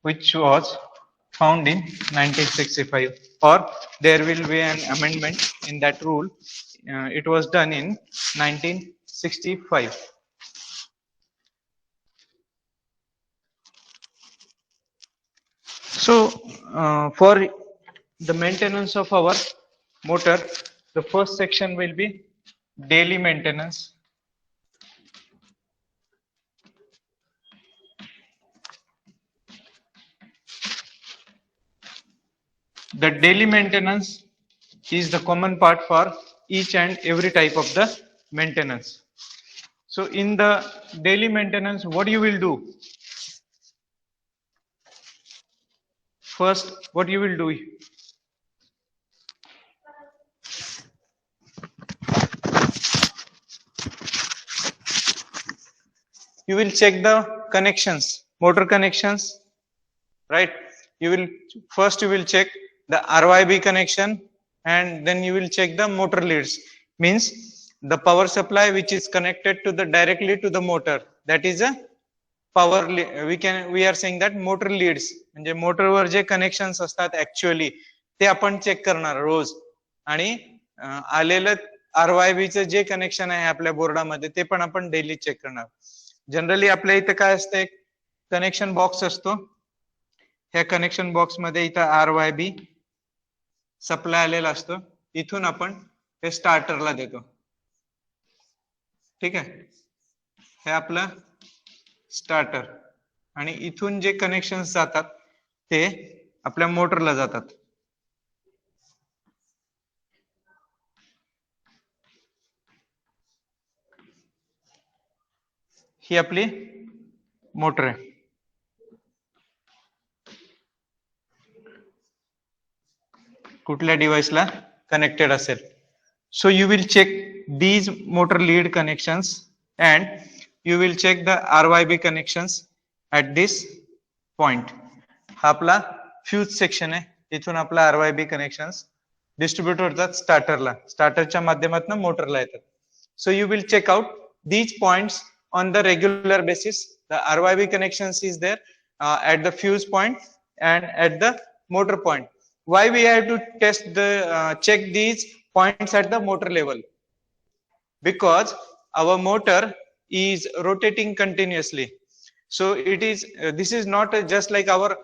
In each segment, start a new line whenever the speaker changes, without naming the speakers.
which was found in 1965, or there will be an amendment in that rule. It was done in 1965. So, for the maintenance of our motor, the first section will be daily maintenance. The daily maintenance is the common part for each and every type of the maintenance. So, in the daily maintenance, what you will do? First, what you will do? You will check the connections, motor connections, right? You will first you will check the RYB connection, and then you will check the motor leads. Means the power supply which is connected to the directly to the motor, that is a power. We are saying that motor leads, म्हणजे मोटरवर जे connections असतात actually ते आपण check करणार रोज. आणि आलेलं RYB चं जे connection आहे आपल्या बोर्डामध्ये ते पण आपण डेली चेक करणार. जनरली आपल्या इथे काय असते, कनेक्शन बॉक्स असतो. ह्या कनेक्शन बॉक्स मध्ये इथं RYB सप्लाय आलेला असतो. इथून आपण हे स्टार्टरला देतो. ठीक आहे, हे आपलं स्टार्टर. आणि इथून जे कनेक्शन्स जातात ते आपल्या मोटरला जातात. ही आपली मोटर आहे. कुठल्या डिव्हाइसला कनेक्टेड असेल. So you will check these motor lead connections and you will check the RYB connections at this point. हा आपला फ्यूज सेक्शन आहे. इथून आपला RYB कनेक्शन्स डिस्ट्रीब्युट होतात स्टार्टरला. स्टार्टरच्या माध्यमातून मोटरला येतात. So you will check out these points on the regular basis. The RYB connections is there at the fuse point and at the motor point. Why we have to test the check these points at the motor level? Because our motor is rotating continuously. So it is this is not just like our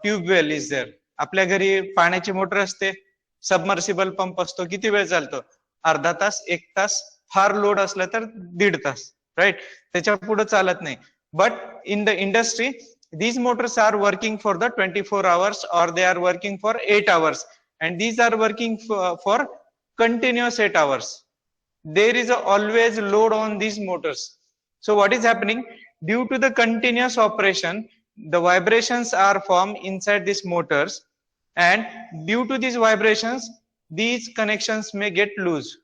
tube well is there. आपल्या घरी पाण्याची motor असते, submersible pump असतो. किती वेळ चालतो? अर्धा तास, 1 तास, फार load असला तर 1.5 तास, राईट? त्याच्या पुढे चालत नाही. But in the industry these motors are working for the 24 hours or they are working for 8 hours, and these are working for continuous 8 hours. There is always load on these motors. So what is happening? Due to the continuous operation, the vibrations are formed inside these motors, and due to these vibrations these connections may get loose.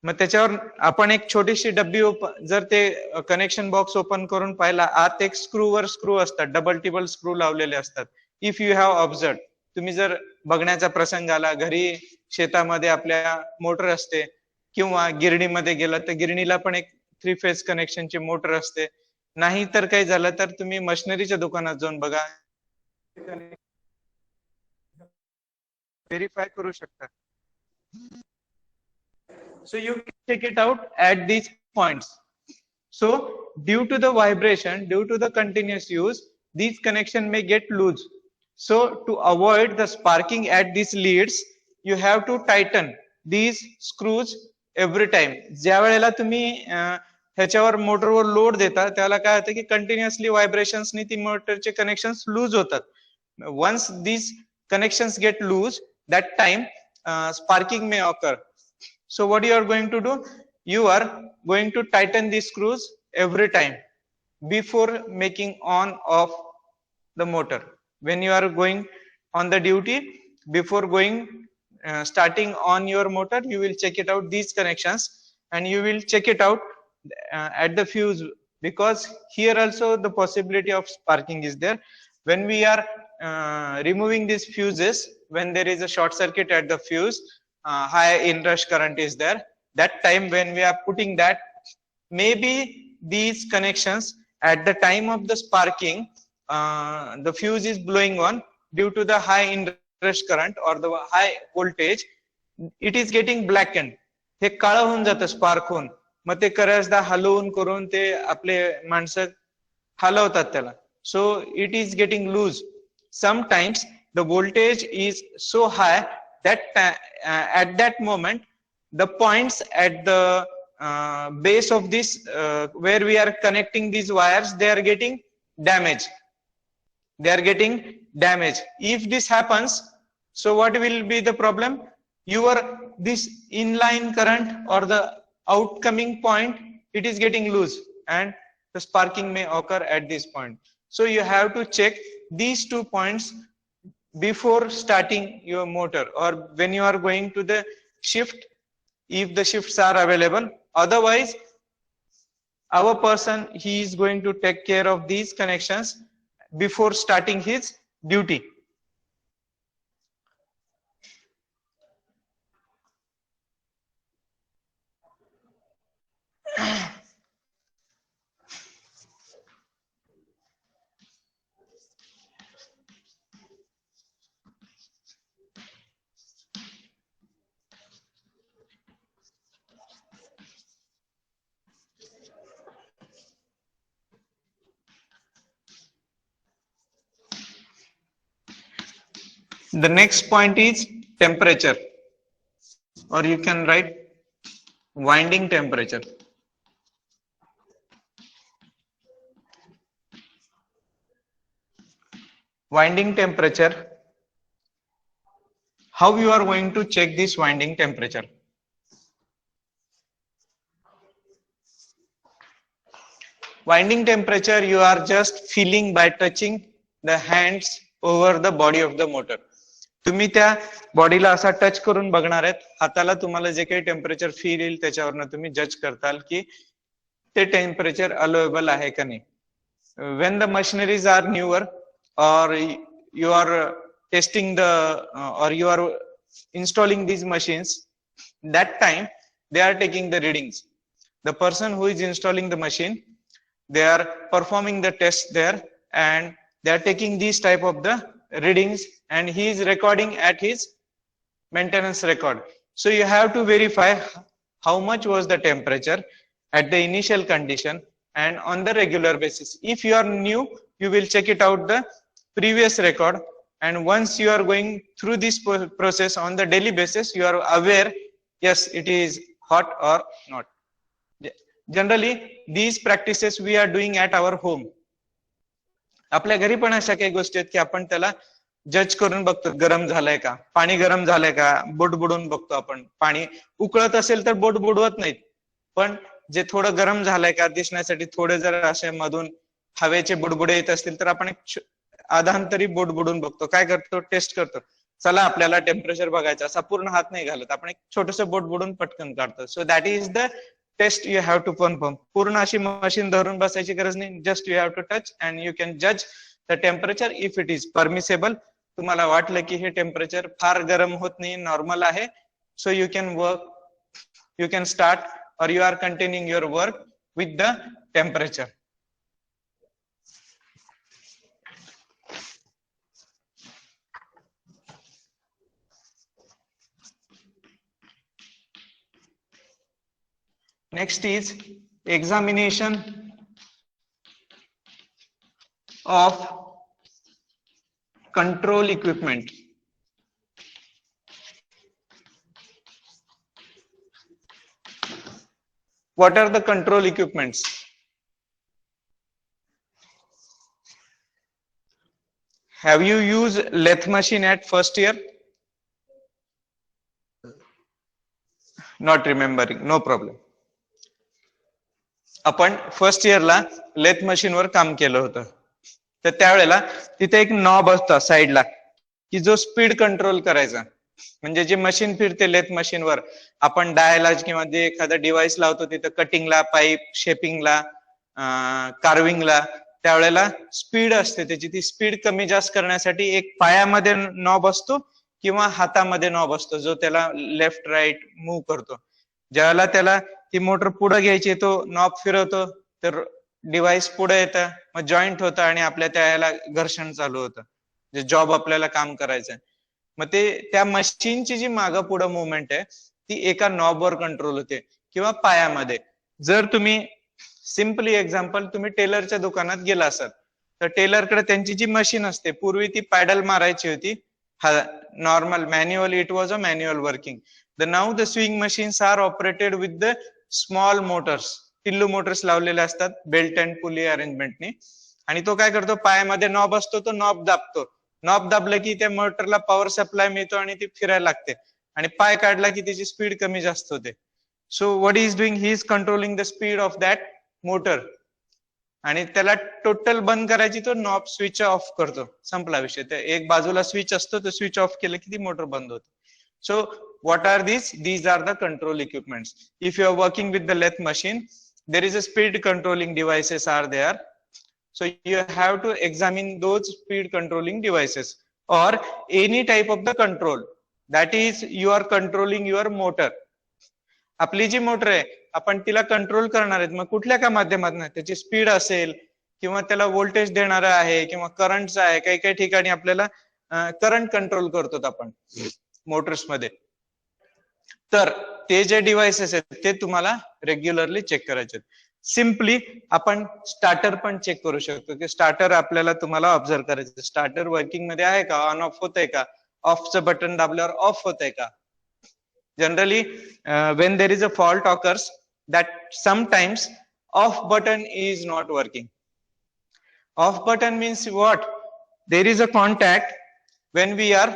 मग त्याच्यावर आपण एक छोटीशी डब्बी जर ते connection box open करून पाहिला, आत एक स्क्रूवर स्क्रू असतात, डबल टिबल स्क्रू लावलेले असतात. इफ यू हॅव ऑब्झर्व, तुम्ही जर बघण्याचा प्रसंग आला, घरी शेतामध्ये आपल्या मोटर असते किंवा गिरणीमध्ये गेला तर गिरणीला पण एक 3 फेज कनेक्शनची मोटर असते. नाही तर काही झालं तर तुम्ही मशिनरीच्या दुकानात जाऊन बघा, व्हेरीफाय करू शकता. So you can check it out at these points. So due to the vibration, due to the continuous use, these connection may get loose. So to avoid the sparking at these leads, you have to tighten these screws every time. ज्या वेळेला तुम्ही ह्याच्यावर मोटरवर load देता त्याला काय होतं की continuously व्हायब्रेशन्सनी ती मोटरचे कनेक्शन्स लूज होतात. Once these connections get loose, that time sparking may occur. So what you are going to do? You are going to tighten these screws every time before making on off the motor. When you are going on the duty, before going starting on your motor, you will check it out these connections, and you will check it out at the fuse, because here also the possibility of sparking is there. When we are removing these fuses, when there is a short circuit at the fuse, high inrush current is there, that time when we are putting that, maybe these connections at the time of the sparking the fuse is blowing on due to the high inrush current or the high voltage, it is getting blackened. हे काळं होऊन जातं spark होऊन, मग ते बऱ्याचदा हलवून करून ते आपले माणसं हलवतात त्याला. So it is getting loose. Sometimes the voltage is so high that at that moment the points at the base of this where we are connecting these wires, they are getting damaged. They are getting damaged. If this happens, so what will be the problem? This inline current or the outcoming point, it is getting loose and the sparking may occur at this point. So you have to check these 2 points before starting your motor or when you are going to the shift, if the shifts are available. Otherwise, our person, he is going to take care of these connections before starting his duty. The next point is temperature, or you can write winding temperature. Winding temperature, how you are going to check this winding temperature? Winding temperature you are just feeling by touching the hands over the body of the motor. तुम्ही त्या बॉडीला असा touch करून बघणार आहेत, हाताला तुम्हाला जे काही टेम्परेचर फील येईल त्याच्यावरनं तुम्ही जज करताल की ते टेम्परेचर अलोएबल आहे का नाही. When the machineries are newer or you are testing or you are installing these machines, that time they are taking the readings. The person who is installing the machine, they are performing the test there and they are taking these type of the readings and he is recording at his maintenance record. So you have to verify how much was the temperature at the initial condition and on the regular basis. If you are new, you will check it out the previous record, and once you are going through this process on the daily basis, you are aware, yes, it is hot or not. Generally, these practices we are doing at our home. आपल्या घरी पण अशा काही गोष्टी आहेत की आपण त्याला जज करून बघतो, गरम झालंय का, पाणी गरम झालंय का, बोट बुडवून बघतो आपण. पाणी उकळत असेल तर बोट बुडवत नाहीत, पण जे थोडं गरम झालंय का दिसण्यासाठी थोडे जर असे मधून हवेचे बुडबुडे येत असतील तर आपण एक आधांतरी बोट बुडवून बघतो. काय करतो, टेस्ट करतो. चला आपल्याला टेम्परेचर बघायचं, असा पूर्ण हात नाही घालत, आपण एक छोटस बोट बुडवून पटकन काढतो. So that is the test you have to perform. पूर्ण अशी मशीन धरून बसायची गरज नाही, just you have to touch and you can जज the temperature if it is permissible. तुम्हाला वाटलं की हे टेम्परेचर फार गरम होत नाही, नॉर्मल आहे, so you can work, you can start or you are continuing your work with the temperature. Next is examination of control equipment. What are the control equipments? Have you used lathe machine at first year? Not remembering, no problem. आपण first इयरला lathe machine वर काम केलं होतं, तर त्यावेळेला तिथे एक knob असतो साइडला की जो स्पीड कंट्रोल करायचा. म्हणजे जे मशीन फिरते लेथ मशीन वर, आपण डायला किंवा जे एखादा डिव्हाइस लावतो तिथं कटिंगला, पाईप शेपिंगला, कार्विंगला, त्यावेळेला स्पीड असते त्याची. ती स्पीड कमी जास्त करण्यासाठी एक पायामध्ये नॉब असतो किंवा हातामध्ये नॉब असतो जो त्याला लेफ्ट राईट मूव्ह करतो. ज्यावेळेला त्याला ती मोटर पुढे घ्यायची तो नॉब फिरवतो तर डिव्हाइस पुढे येतं, मग जॉईंट होतं आणि आपल्या त्याला घर्षण चालू होतं, जे जॉब आपल्याला काम करायचंय. मग ते त्या मशीनची जी मागं पुढं मुवमेंट आहे ती एका नॉबवर कंट्रोल होते किंवा पायामध्ये. जर तुम्ही सिम्पली एक्झाम्पल, तुम्ही टेलरच्या दुकानात गेला असाल तर टेलरकडे त्यांची जी मशीन असते, पूर्वी ती पॅडल मारायची होती, normal manual, it was a manual working. Now the sewing machines are operated with the small motors, Tillu motors लावलेले असतात बेल्ट अँड पुली अरेंजमेंटनी, आणि तो काय करतो, पायामध्ये नॉब असतो, तो नॉब दाबतो. नॉब दाबलं की त्या मोटरला पॉवर सप्लाय मिळतो आणि ती फिरायला लागते, आणि पाय काढला की त्याची स्पीड कमी जास्त होते. So what is doing, he is controlling the speed of that motor, आणि त्याला टोटल बंद करायची तो नॉब स्विच ऑफ करतो, संपला विषय. एक बाजूला स्विच असतो, तो स्विच ऑफ केलं की ती मोटर बंद होते. सो what are these are the control equipments. If you are working with the lathe machine, there is a speed controlling devices are there, so you have to examine those speed controlling devices or any type of the control, that is you are controlling your motor. आपली जी motor आहे आपण तिला control करणार आहेत, मग कुठल्या का माध्यमातून, त्याची स्पीड असेल किंवा त्याला व्होल्टेज देणार आहे किंवा करंटचा आहे, काही काही ठिकाणी आपल्याला करंट कंट्रोल करतो आपण मोटर्स मध्ये. तर ते जे डिव्हाइसेस आहेत ते तुम्हाला रेग्युलरली चेक करायचे. सिम्पली आपण स्टार्टर पण चेक करू शकतो की स्टार्टर आपल्याला तुम्हाला ऑब्झर्व करायचं, स्टार्टर वर्किंग मध्ये आहे का, ऑन ऑफ होतंय का, ऑफचं बटन दाबल्यावर ऑफ होतंय का. Generally, when there is a fault occurs, that sometimes off button is not working. Off button means what? There is a contact when we are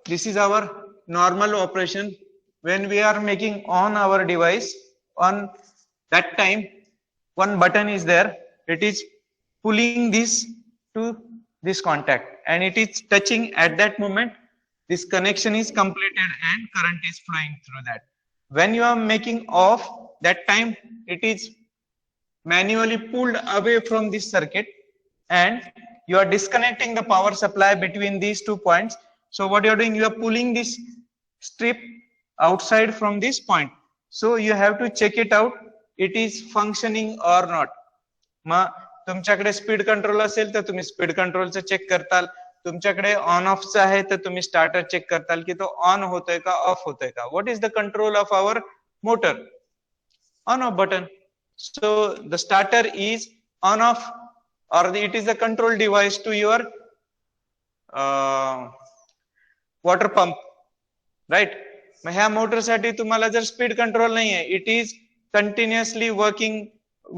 this is our normal operation. When we are making on our device, on that time one button is there, it is pulling this to this contact and it is touching. At that moment this connection is completed and current is flowing through that. When you are making off, that time it is manually pulled away from this circuit and you are disconnecting the power supply between these 2 points. So what you are doing, you are pulling this strip outside from this point, so you have to check it out, it is functioning or not. मग तुमच्याकडे speed control असेल तर तुम्ही speed कंट्रोलचं check करताल, तुमच्याकडे on ऑफचं आहे तर तुम्ही starter check करताल की तो ऑन होतोय का, ऑफ होतोय का. What is the control of our motor? On off button. So the starter is on off or it is a control device to your water pump, right? मग ह्या मोटरसाठी तुम्हाला जर स्पीड कंट्रोल नाही आहे, it is continuously working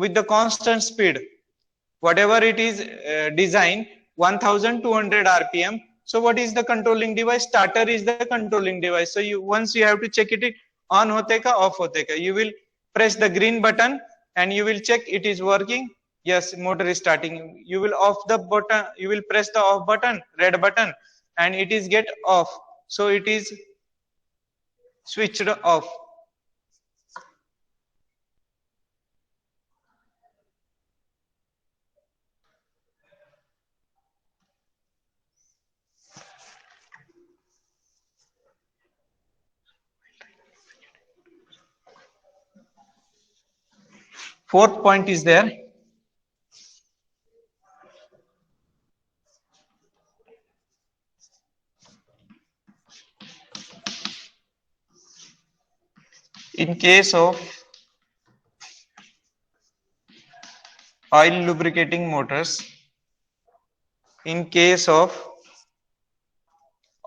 with the constant speed, whatever it is designed 1200 rpm. So what is the controlling device? Starter is the controlling device. So you once you have to check it on hote ka off hote ka, you will press the green button and you will check it is working. Yes, motor is starting. You will off the button, you will press the off button, red button, and it is get off, so it is switched off. Fourth point is there. In case of oil lubricating motors, in case of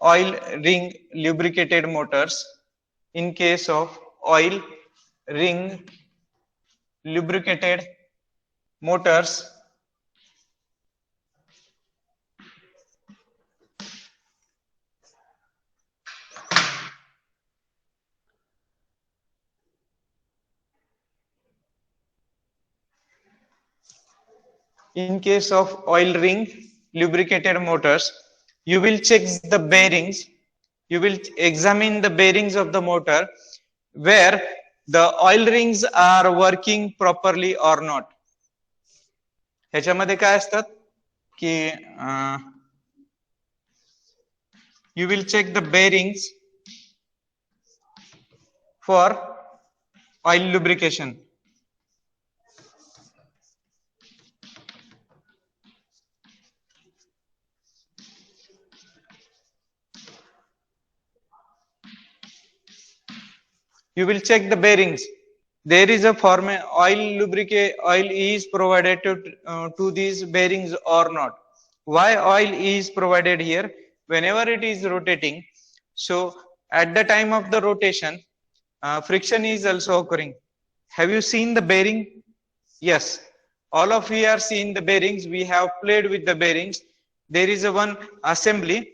oil ring lubricated motors, in case of oil ring lubricated motors, in case of oil ring lubricated motors, you will check the bearings, you will examine the bearings of the motor where the oil rings are working properly or not. ह्याच्यामध्ये काय असतात की you will check the bearings for oil lubrication. You will check the bearings. There is a oil is provided to these bearings or not. Why oil is provided here? Whenever it is rotating, so at the time of the rotation, friction is also occurring. Have you seen the bearing? Yes. All of you are seeing the bearings. We have played with the bearings. There is a one assembly.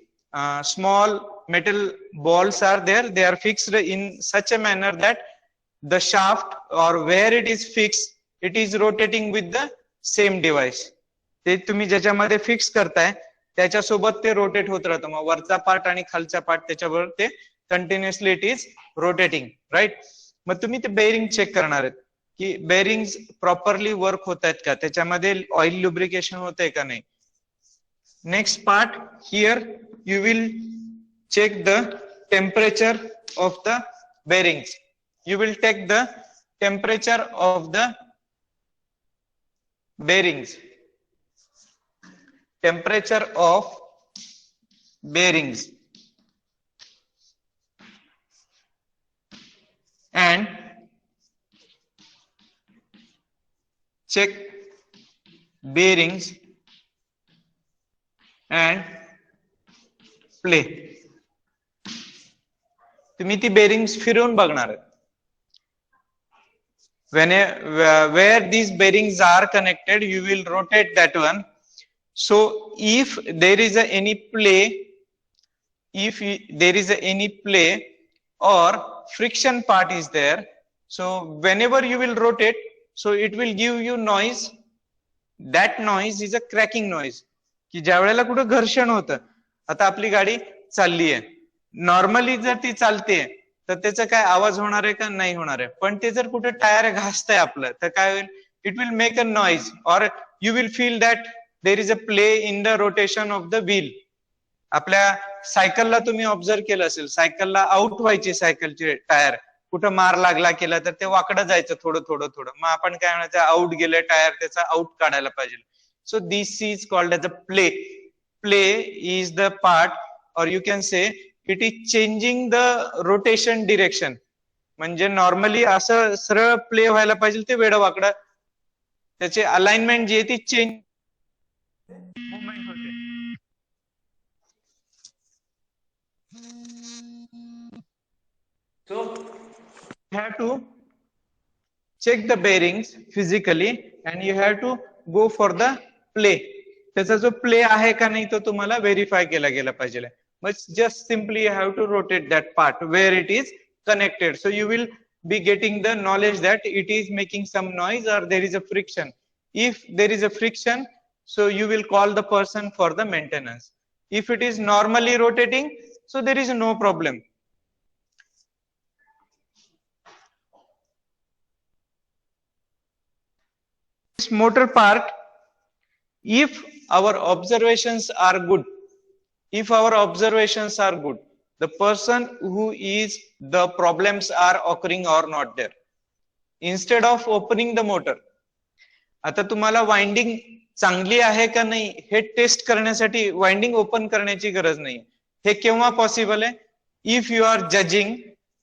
Small metal balls are there. They are fixed in such a manner that the shaft or where it is fixed, it is rotating with the same device. ते तुम्ही ज्याच्यामध्ये fix करताय त्याच्यासोबत ते rotate होत राहतं. मग वरचा part आणि खालचा पार्ट त्याच्यावर ते continuously it is rotating, right. मग तुम्ही ते बेअरिंग चेक करणार आहेत की बेअरिंग्स प्रॉपरली वर्क होत आहेत का, त्याच्यामध्ये ऑइल लुब्रिकेशन होतंय का नाही. Next part here you will check the temperature of the bearings. You will take the temperature of the bearings. Temperature of bearings. And check bearings and play. तुम्ही ती bearings फिरवून बघणार. where these bearings are connected, you will rotate that one. So if there is any play, or friction part is there, so whenever you will rotate, so it will give you noise. That noise is a cracking noise. की ज्या वेळेला कुठं घर्षण होतं, आता आपली गाडी चालली आहे, नॉर्मली जर ती चालते तर त्याचा काय आवाज होणार आहे का, नाही होणार आहे. पण ते जर कुठे टायर घासतंय आपलं तर काय होईल, it will make a noise और you will feel that there is a play in the rotation of the wheel. आपल्या सायकलला तुम्ही ऑब्झर्व केलं असेल, सायकलला आउट व्हायची सायकलची टायर, कुठं मार लागला केला तर ते वाकडं जायचं थोडं थोडं थोडं, मग आपण काय म्हणायचं, आउट गेलं टायर, त्याचा आउट काढायला पाहिजे. So this is called as a play. Play is the part, or you can say it is changing the rotation direction. म्हणजे नॉर्मली असं सरळ प्ले व्हायला पाहिजे, ते वेड वाकडं त्याचे अलाइनमेंट जी आहे ती चेंज मुवमेंट होते. So you have to check the bearings physically and you have to go for the play. त्याचा जो प्ले आहे का नाही तो तुम्हाला व्हेरीफाय केला गेला पाहिजे. मग just simply you have to rotate that part where it is connected. So you will be getting the knowledge that it is making some noise और there is a friction. If there is a friction, so you will call the person for the maintenance. If it is normally rotating, so there is no problem. This motor part, if our observations are good, the person who is the problems are occurring or not there, instead of opening the motor, आता तुम्हाला winding चांगली आहे का नाही हे test करण्यासाठी winding open करण्याची गरज नाही. हे केव्हा पॉसिबल आहे, if you are judging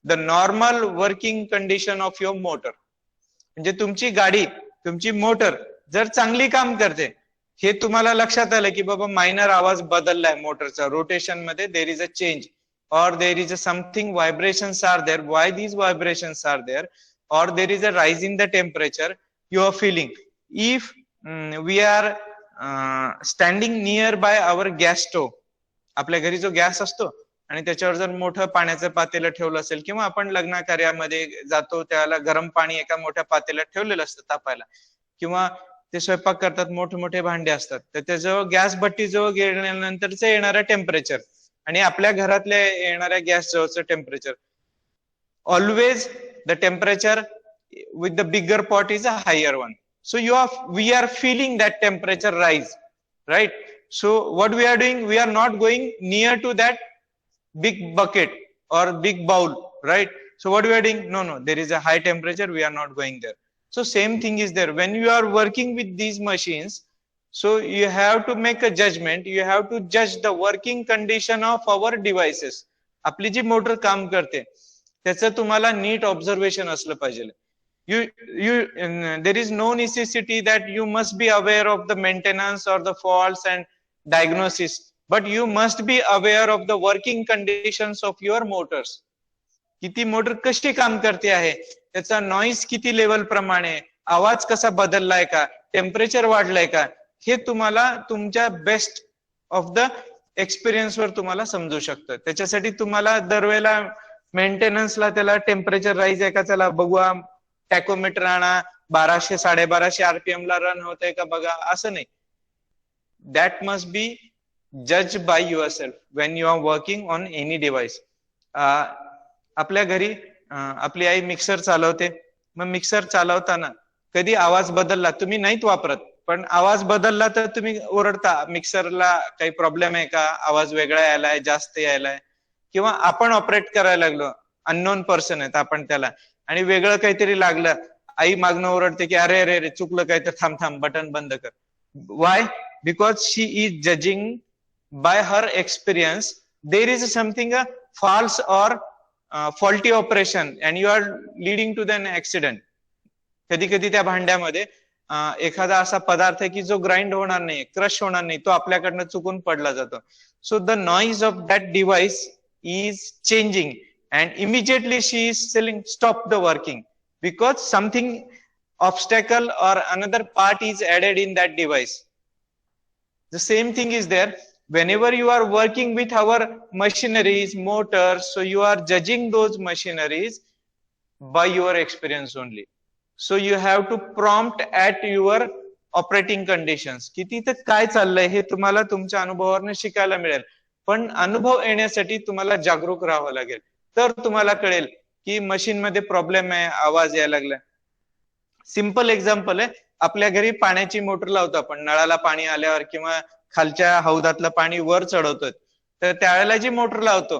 the normal working condition of your motor. म्हणजे तुमची गाडी, तुमची मोटर जर चांगली काम करते, हे तुम्हाला लक्षात आलं की बाबा मायनर आवाज बदललाय मोटरचा, रोटेशन मध्ये देर इज अ चेंज और there is a something vibrations are there. Why these vibrations are there, और there is a rise in the temperature you are feeling. If we are standing near by our gas stove, आपल्या घरी जो gas असतो आणि त्याच्यावर जर मोठं पाण्याचं पातेलं ठेवलं असेल, किंवा आपण लग्न कार्यामध्ये जातो त्याला गरम पाणी एका मोठ्या पातेल्यात ठेवलेलं असतं तापायला, किंवा ते स्वयंपाक करतात, मोठे मोठे भांडे असतात, तर त्याजवळ गॅस भट्टी जवळ गेल्यानंतरच येणारं टेम्परेचर आणि आपल्या घरातल्या येणाऱ्या गॅस जवळचं temperature, always the temperature with the bigger pot is a higher one. So we are feeling that temperature rise, right? So what we are doing, we are not going near to that big bucket or big bowl, right? So what we are doing? No, there is a high temperature, we are not going there. So same thing is there. When you are working with these machines, so you have to make a judgment, you have to judge the working condition of our devices. आपली जी motor काम करते त्याचं तुम्हाला NEET observation असलं पाहिजे. There is no necessity that you must be aware of the maintenance or the faults and diagnosis, but you must be aware of the working conditions of your motors. किती motor कशी काम करते आहे, त्याचा noise किती level प्रमाणे, आवाज कसा बदललाय का, टेम्परेचर वाढलाय का, हे तुम्हाला तुमच्या बेस्ट ऑफ द एक्सपिरियन्स वर तुम्हाला समजू शकतं. त्याच्यासाठी तुम्हाला दरवेळेला मेंटेनन्सला त्याला टेम्परेचर राईज आहे का चला बघूया, टॅकोमीटर आणा, 1200 1250 आरपीएम ला रन होतंय का बघा, असं नाही. दॅट मस्ट बी जज by yourself when you are working on any device. आपल्या घरी आपली आई मिक्सर चालवते, मग मिक्सर चालवताना कधी आवाज बदलला, तुम्ही नाहीत वापरत, पण आवाज बदलला तर तुम्ही ओरडता मिक्सरला काही प्रॉब्लेम आहे का, आवाज वेगळा यायलाय, जास्त यायलाय. किंवा आपण ऑपरेट करायला लागलो, अननोन पर्सन आहेत आपण त्याला, आणि वेगळं काहीतरी लागलं, आई मागणं ओरडते की अरे अरे चुकलं काय, तर थांब थांब बटन बंद कर. Why? Because she is judging by her experience there is something a false और faulty operation and you are leading to than accident. कधी कधी त्या भांड्यामध्ये एखादा असा पदार्थ आहे की जो ग्राइंड होणार नाही, क्रश होणार नाही, तो आपल्याकडनं चुकून पडला जातो. So the noise of that device is changing and immediately she is telling stop the working because something obstacle or another part is added in that device. The same thing is there whenever you are working with our machineries, motors, so you are judging those machineries by your experience only. So you have to prompt at your operating conditions की तिथे काय चाललंय हे तुम्हाला तुमच्या अनुभवावरून शिकायला मिळेल. पण अनुभव येण्यासाठी तुम्हाला जागरूक राहावं लागेल, तर तुम्हाला कळेल की मशीन मध्ये प्रॉब्लेम आहे, आवाज यायला लागला. सिंपल एक्झाम्पल आहे, आपल्या घरी पाण्याची मोटर लावतो आपण, नळाला पाणी आल्यावर किंवा खालच्या हौदातलं पाणी वर चढवतो, तर त्यावेळेला जी मोटर लावतो,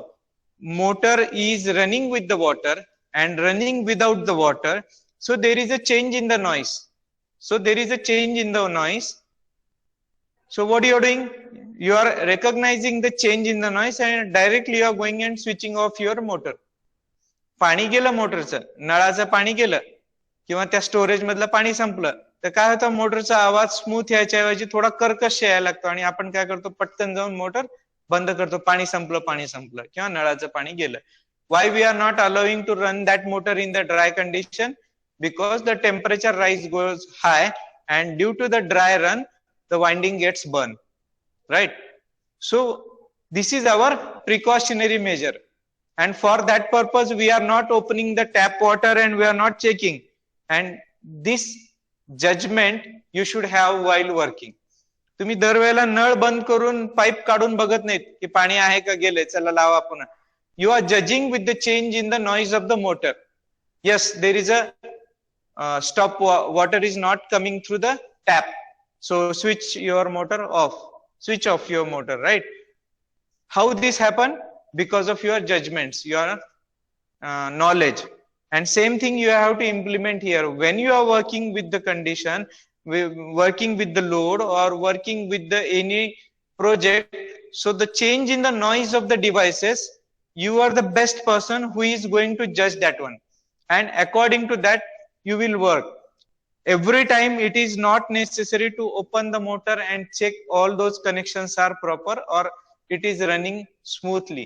motor is running with the water and running without the water. So there is a change in the noise. So there is a change in the noise. So what you are doing? You are recognizing the change in the noise and directly you are going and switching off your motor. पाणी गेलं मोटरचं, नळाचं पाणी गेलं किंवा त्या storage मधलं पाणी संपलं, तर काय होतं, मोटरचा आवाज स्मूथ यायच्याऐवजी थोडा कर्कश यायला लागतो आणि आपण काय करतो, पटकन जाऊन मोटर बंद करतो, पाणी संपलं किंवा नळाचं पाणी गेलं. Why we are not allowing to run that motor in the dry condition? Because the temperature rise goes high and due to the dry run the winding gets burned, right? So this is our precautionary measure, and for that purpose we are not opening the tap water and we are not checking, and this judgment you should have while working. तुम्ही दरवेळेला नळ बंद करून pipe काढून बघत नाहीत की पाणी आहे का गेले, चला लावा पुन्हा. You are judging with the change in the noise of the motor. Yes, there is a stop, water is not coming through the tap, so switch your motor off, switch off your motor, right? How this happen? Because of your judgments, your knowledge. And same thing you have to implement here when you are working with the condition, working with the load or working with the any project. So the change in the noise of the devices, you are the best person who is going to judge that one, and according to that you will work. Every time it is not necessary to open the motor and check all those connections are proper or it is running smoothly.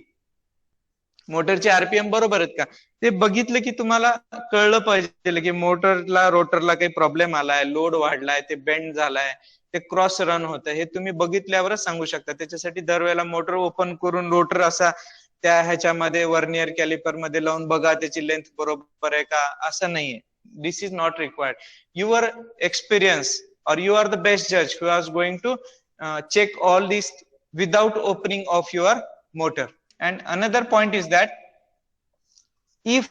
मोटरचे RPM बरोबर आहेत का ते बघितलं की तुम्हाला कळलं पाहिजे की मोटरला रोटरला काही प्रॉब्लेम आलाय, लोड वाढलाय, ते बेंड झालाय, ते क्रॉस रन होतं, हे तुम्ही बघितल्यावरच सांगू शकता. त्याच्यासाठी दरवेळेला मोटर ओपन करून रोटर असा त्या ह्याच्यामध्ये वर्नियर कॅलिपर मध्ये लावून बघा त्याची लेंथ बरोबर आहे का, असं नाहीये. This is not required. Your experience or you are the best judge who is going to check all this without opening of your motor. And another point is that if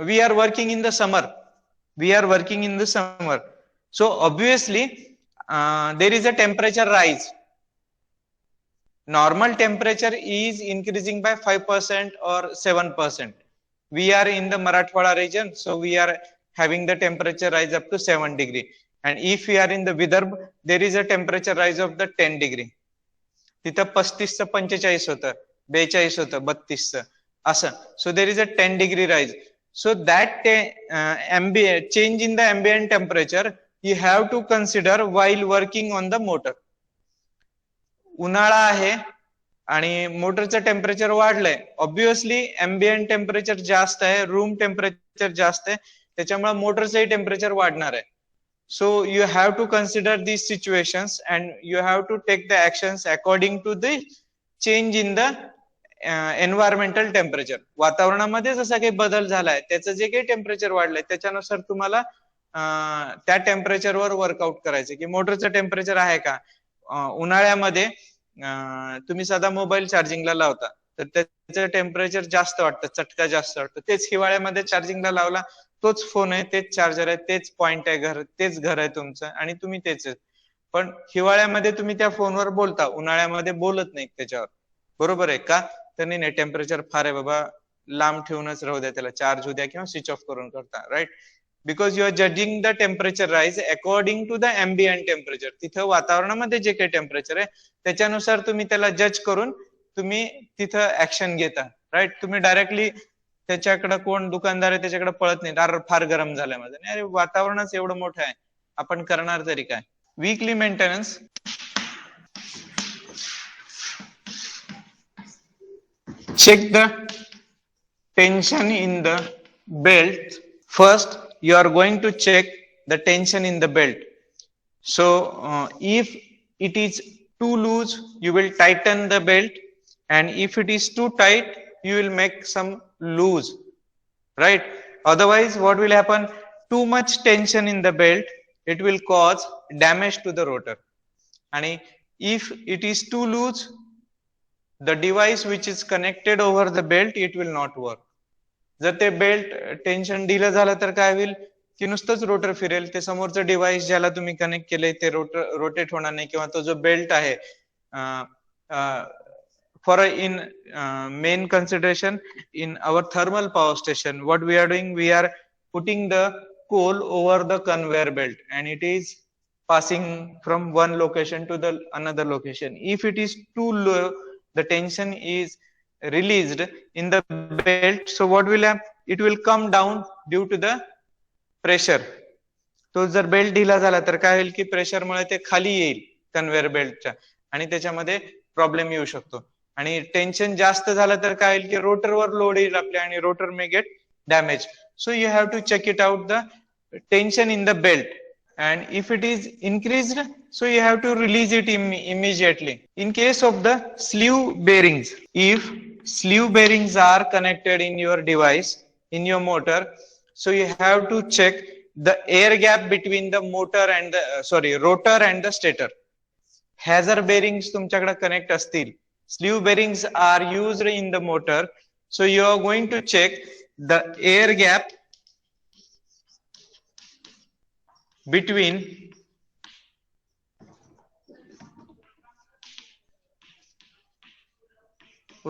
we are working in the summer, so obviously there is a temperature rise. normal temperature is increasing by 5% or 7%. We are in the Marathwada region, so we are having the temperature rise up to 7 degree. And if we are in the Vidarbha, there is a temperature rise of the 10 degree. तिथं 35 45 होतं, 42 होतं, 32 असं. So there is a 10 degree rise. So that change in the ambient temperature you have to consider while working on the motor. उन्हाळा आहे आणि मोटरचं temperature वाढलंय, obviously ambient temperature जास्त आहे, रूम टेम्परेचर जास्त आहे, त्याच्यामुळे मोटरचंही टेम्परेचर वाढणार आहे. So you have to consider these situations and you have to take the actions according to the change in the environmental temperature. वातावरणामध्ये जसा काही बदल झालाय, त्याचं जे काही टेम्परेचर वाढलंय त्याच्यानुसार तुम्हाला त्या टेम्परेचरवर वर्कआउट करायचं की मोटरचं टेम्परेचर आहे का. उन्हाळ्यामध्ये तुम्ही साधा मोबाईल चार्जिंगला लावता तर त्याचं टेम्परेचर जास्त वाटतं, चटका जास्त वाटतं. तेच हिवाळ्यामध्ये चार्जिंगला लावला, तोच फोन आहे, तेच चार्जर आहे, तेच पॉइंट आहे, तेच घर आहे तुमचं आणि तुम्ही तेच आहे. पण हिवाळ्यामध्ये तुम्ही त्या फोनवर बोलता, उन्हाळ्यामध्ये बोलत नाही त्याच्यावर. बरोबर आहे का. तर नाही टेम्परेचर फार आहे बाबा, लांब ठेवूनच राहू द्या, त्याला चार्ज होऊ द्या किंवा स्विच ऑफ करून करता. Right. Because you are judging the temperature rise according to the ambient temperature. तिथं वातावरणामध्ये जे काही टेम्परेचर आहे त्याच्यानुसार तुम्ही त्याला जज करून तुम्ही तिथं ऍक्शन घेता. राईट. तुम्ही डायरेक्टली त्याच्याकडे कोण दुकानदार आहे त्याच्याकडे पळत नाही, अरे फार गरम झालंय माझं, नाही, अरे वातावरणच एवढं मोठं आहे, आपण करणार तरी काय. Weekly maintenance. Check the tension in the belt. First, you are going to check the tension in the belt. So, if it is too loose, you will tighten the belt, and if it is too tight, you will make some loose. Right? Otherwise, what will happen? Too much tension in the belt, it will cause damage to the rotor. And if it is too loose, the device which is connected over the belt, it will not work. जर ते belt tension दिलं झालं तर काय होईल की नुसतंच rotor फिरेल, ते समोरचं डिव्हाइस ज्याला तुम्ही कनेक्ट केलंय ते रोटेट होणार नाही, किंवा तो जो बेल्ट आहे. For in main consideration in our thermal power station, what we are doing, we are putting the coal over the conveyor belt and it is passing from one location to the another location. If it is too low, the tension is released in the belt, so what will happen? It will come down due to the pressure. तो जर belt ढिला झाला तर काय होईल की pressure मुळे ते खाली येईल कन्व्हेयर बेल्टच्या आणि त्याच्यामध्ये प्रॉब्लेम येऊ शकतो. आणि टेन्शन जास्त झालं तर काय होईल की रोटरवर लोड येईल आपल्या आणि rotor may get damage. So you have to check it out the tension in the belt, and if it is increased, so you have to release it immediately. In case of the sleeve bearings, if sleeve bearings are connected in your device, in your motor, so you have to check the air gap between the motor and the rotor and the stator. Hazer bearings तुमच्याकडे connect असतील, sleeve bearings are used in the motor, so you are going to check the air gap between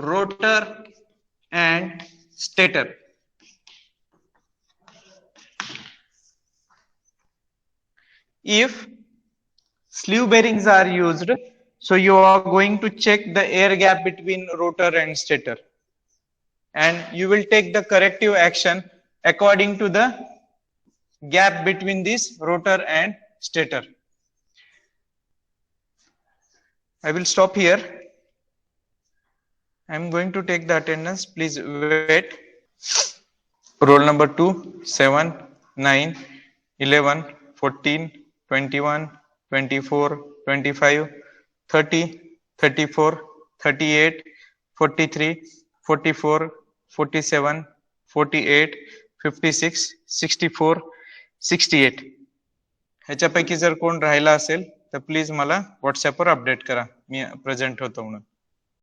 rotor and stator. If sleeve bearings are used, so you are going to check the air gap between rotor and stator, and you will take the corrective action according to the gap between this rotor and stator. I will stop here. I am going to take the attendance. Please wait. Roll number 2, 7, 9, 11, 14, 21, 24, 25, 30, 34, 38, 43, 44, 47, 48, 56, 64, 68. ह्याच्यापैकी जर कोण राहिला असेल तर please मला व्हॉट्सअपवर update करा, मी present होतो म्हणून.